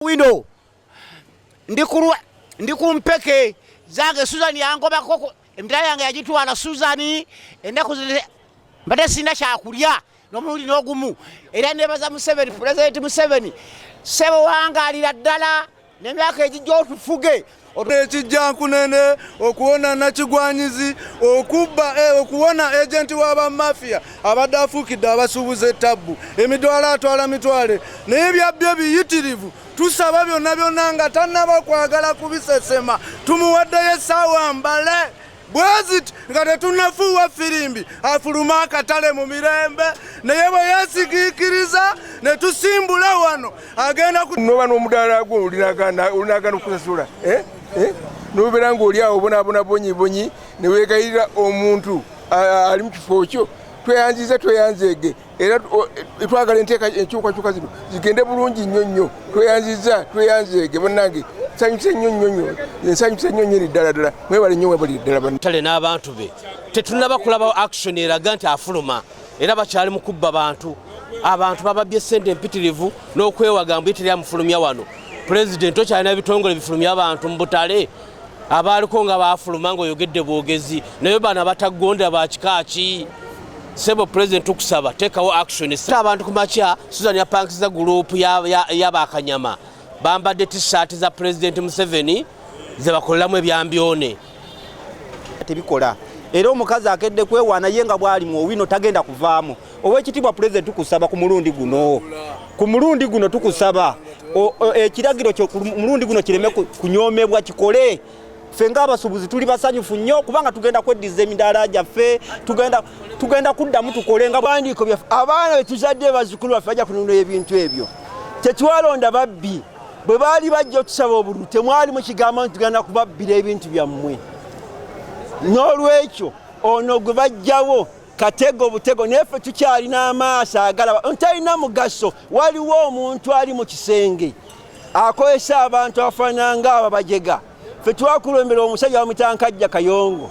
Window ndi kumpeke zange Suzan yangoba koko emdala yange yagitwala Suzan endaku mbadde sina kyakulya n'omulundi n'ogumu era nebaza Museveni President Museveni sebo wangalira ddala n'emyaka egijja otufuge ekijja nkunene okuwona nakigwanyizi okubba okuwona agenti w'aba mafia abadde afuukidde abasuubuzi ettabbu emitwalo atwala mitwale naye byabbye biyitirivu tusaba byonna nga tannaba kwagala kubisesema tumuwaddeyo essaawa mbale bweziti nga tetunnafuuwa firimbi afuluma akatale mu mirembe naye bwe yeesigiikiriza ne tusimbula wano agenda noba n'omudaala gwo olinagana okusasula nobeera ng'oli awo bonaabona bonyi ne weegayirira omuntu ali mu kifo kyo tweyanzeege era twagala enkyukakyuka zino zigende bulungi nnyo tweyanzeege bannange nsanyuse nnyo eri ddala mwebale nnyo mwebali ddala tale n'abantu be tetunaba kulaba action eraga nti afuluma era bakyali mu kubba abantu bababye ssente empitirivu n'okwewaga mbu teri amufulumya wano pulezidenti okyalina ebitongole bifulumya abantu mu butale abaaliko nga baafuluma ng'oyogedde bwogezi naye bano abatagondera bakikaaki sebo president tukusaba tekawo action abantu kumakya Suzan yapankisiza group y'abakanyama bambadde t-shirt za President Museveni ze bakoleramu ebyambyone tebikola era omukazi akedde kwewaana ye nga bwali mu owino tagenda kuvaamu ow'ekitiibwa president tukusaba ku mulundi guno tukusaba ekiragiro kyo ku mulundi guno kireme kunyoomebwa kikole ffe ng'abasuubuzi tuli basanyufu nnyo kubanga tugenda kweddiza emidaala gyaffe tugenda kuddamu tukole nga bwandiiko byaffe abaana betuzadde bazzukulu baffe bajja kununula ebintu ebyo tetwalonda babbi bwe baali bajja otusaba obululu temwali mu kigambo nti tugenda kubabbira ebintu byammwe n'olwekyo ono gwe bajjawo katego butego naye ffe tukyalina amaaso agalaba ntalina mugaso waliwo omuntu ali mu kisenge akozesa abantu afaanana ng'abo bajega ffe twakulembera omusajja wamutankajja Kayongo